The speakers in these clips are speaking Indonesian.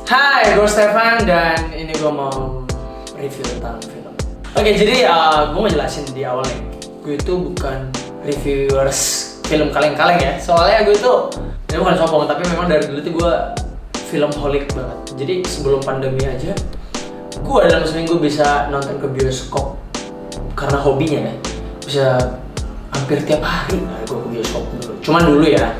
Hai, gue Stefan dan ini gue mau review tentang film. Oke, jadi gue mau jelasin di awal nih. Gue itu bukan reviewers film kaleng-kaleng ya. Soalnya gue itu, ini bukan sombong, tapi memang dari dulu tuh gue filmholic banget. Jadi sebelum pandemi aja, gue dalam seminggu bisa nonton ke bioskop karena hobinya ya. Bisa hampir tiap hari gue ke bioskop dulu. Cuman dulu ya.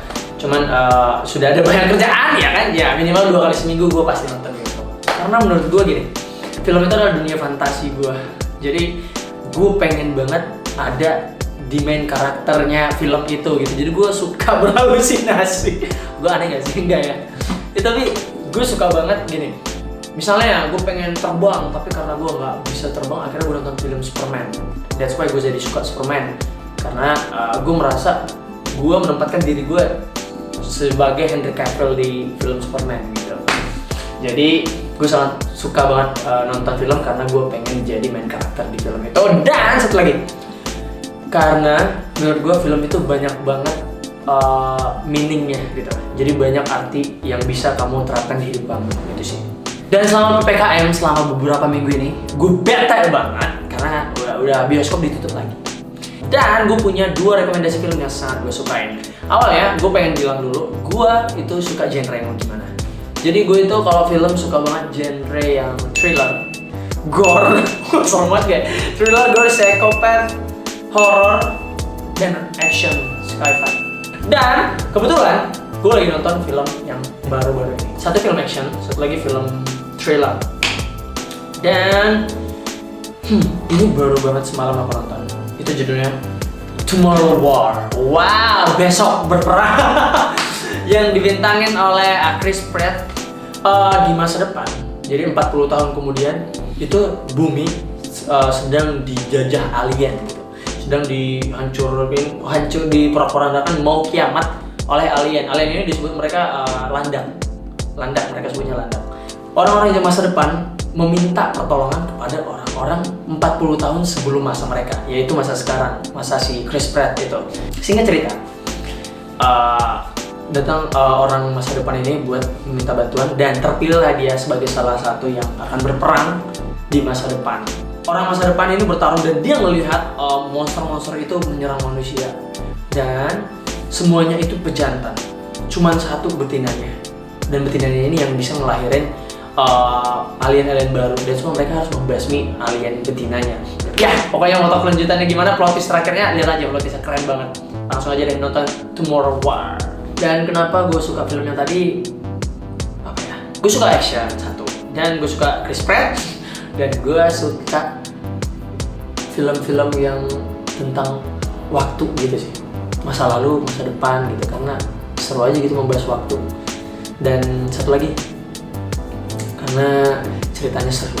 Sudah ada banyak kerjaan ya kan, ya minimal 2 kali seminggu gue pasti nonton bioskop. Karena menurut gue gini, film itu adalah dunia fantasi gue. Jadi gue pengen banget ada di main karakternya film itu gitu. Jadi gue suka berhalusinasi. Gue aneh gak sih? Enggak ya. Tapi gue suka banget gini. Misalnya gue pengen terbang, tapi karena gue nggak bisa terbang, akhirnya gue nonton film Superman. That's why gue jadi suka Superman. Karena gue merasa gue menempatkan diri gue sebagai Henry Cavill di film Superman gitu. Jadi gue sangat suka banget nonton film karena gue pengen jadi main karakter di film itu. Dan satu lagi, karena menurut gue film itu banyak banget meaningnya gitu. Jadi banyak arti yang bisa kamu terapkan di hidup kamu gitu sih. Dan selama PPKM, selama beberapa minggu ini, gue bete banget karena udah bioskop ditutup lagi. Dan gue punya 2 rekomendasi film yang sangat gue sukain. Awalnya gue pengen bilang dulu, gue itu suka genre yang gimana. Jadi gue itu kalau film suka banget genre yang thriller, gore, serem banget kayak thriller, gore, psychopath, horror, dan action, sci-fi. Dan kebetulan gue lagi nonton film yang baru-baru ini. Satu film action, satu lagi film thriller. Dan ini baru banget semalam aku nonton. Itu judulnya Tomorrow War. Wow, besok berperang. Yang dibintangin oleh Chris Pratt di masa depan. Jadi 40 tahun kemudian itu bumi sedang dijajah alien gitu. Sedang hancur diporak-porandakan, mau kiamat oleh alien. Alien ini disebut mereka landak. Mereka sebutnya landak. Orang-orang di masa depan meminta pertolongan kepada orang-orang 40 tahun sebelum masa mereka, yaitu masa sekarang, masa si Chris Pratt itu. Singkat cerita, datang orang masa depan ini buat meminta bantuan dan terpilihlah dia sebagai salah satu yang akan berperang di masa depan. Orang masa depan ini bertarung dan dia melihat monster-monster itu menyerang manusia dan semuanya itu pejantan, cuman satu betinanya, dan betinanya ini yang bisa ngelahirin alien-alien baru, dan semua mereka harus membasmi alien betinanya. Ya, pokoknya mau tahu kelanjutannya gimana, plot twist terakhirnya, lihat aja, plot twistnya keren banget. Langsung aja deh nonton Tomorrow War. Dan kenapa gue suka filmnya tadi? Apa ya? Gue suka action satu, dan gue suka Chris Pratt, dan gue suka film-film yang tentang waktu gitu sih, masa lalu, masa depan gitu, karena seru aja gitu membahas waktu. Dan satu lagi, karena ceritanya seru.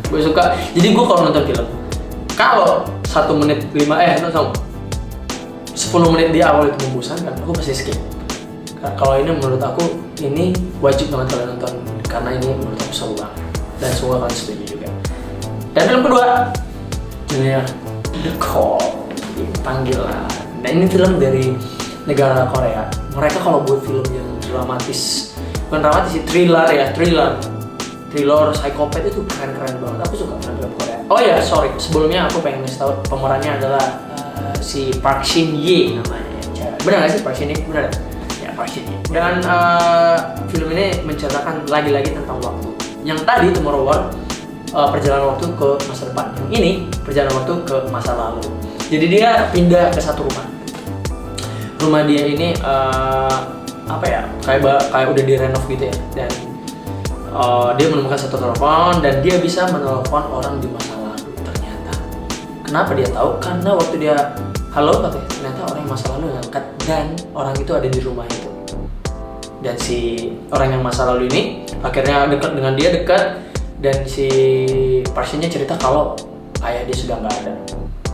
Gue suka. Jadi gue kalau nonton film, kalau 1 menit 10 menit di awal itu membosankan, aku pasti skip. Kalau ini menurut aku ini wajib banget kalian nonton karena ini menurut aku seru banget dan semoga kalian setuju juga. Dan film kedua, judulnya The Call, Panggilan. Nah, ini film dari negara Korea. Mereka kalau buat film yang dramatis, bukan dramatis sih, thriller, psikopat itu keren-keren banget. Aku suka film Korea. Oh ya, sorry, sebelumnya aku pengen ngasih tahu pemerannya adalah si Park Shin Hye namanya. Benar nggak sih Park Shin Hye? Benar ya, Park Shin Hye. Dan film ini menceritakan lagi-lagi tentang waktu. Yang tadi Tomorrow War perjalanan waktu ke masa depan. Yang ini perjalanan waktu ke masa lalu. Jadi dia pindah ke satu rumah. Rumah dia ini kayak udah direnov gitu ya. Dan dia menemukan satu telepon dan dia bisa menelpon orang di masa lalu. Ternyata kenapa dia tahu? Karena waktu dia halo katanya, ternyata orang yang masa lalu ngangkat dan orang itu ada di rumah itu. Dan si orang yang masa lalu ini akhirnya dekat dan si pasiennya cerita kalau ayah dia sudah nggak ada.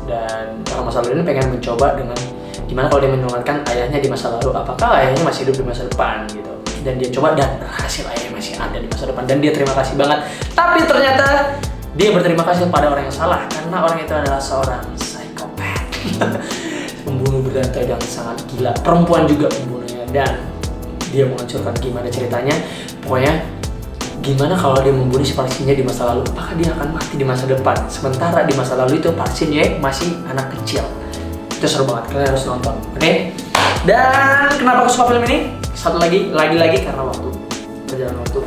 Dan orang masa lalu ini pengen mencoba dengan gimana kalau dia menyelamatkan ayahnya di masa lalu, apakah ayahnya masih hidup di masa depan gitu. Dan dia coba dan berhasil, ayahnya masih ada di masa depan dan dia terima kasih banget. Tapi ternyata dia berterima kasih kepada orang yang salah karena orang itu adalah seorang psikopat. Pembunuh berantai yang sangat gila, perempuan juga pembunuhnya, dan dia menghancurkan. Gimana ceritanya? Pokoknya gimana kalau dia membunuh si Parsinnya di masa lalu? Apakah dia akan mati di masa depan? Sementara di masa lalu itu Parsinnya masih anak kecil. Itu seru banget, kalian harus nonton. Oke? Dan kenapa aku suka film ini? Satu lagi karena waktu, perjalanan waktu.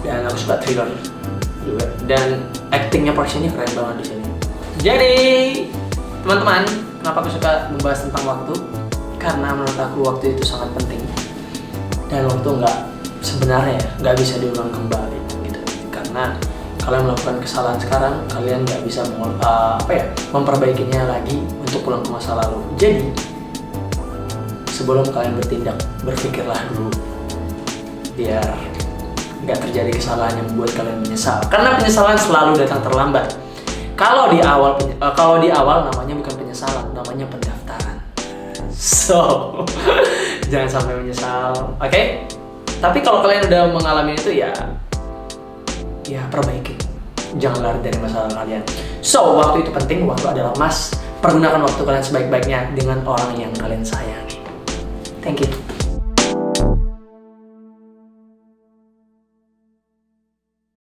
Dan aku suka thriller juga. Dan actingnya Parsinnya keren banget di sini. Jadi teman-teman, kenapa aku suka membahas tentang waktu? Karena menurut aku waktu itu sangat penting. Dan waktu sebenarnya nggak bisa diulang kembali gitu. Karena kalian melakukan kesalahan sekarang, kalian nggak bisa memperbaikinya lagi untuk pulang ke masa lalu. Jadi sebelum kalian bertindak, berpikirlah dulu biar nggak terjadi kesalahan yang membuat kalian menyesal. Karena penyesalan selalu datang terlambat. Kalau di awal namanya bukan penyesalan, namanya pendaftaran. So jangan sampai menyesal, oke? Tapi kalau kalian udah mengalami itu ya perbaiki. Jangan lari dari masalah kalian. So, waktu itu penting, waktu adalah emas. Pergunakan waktu kalian sebaik-baiknya dengan orang yang kalian sayangi. Thank you.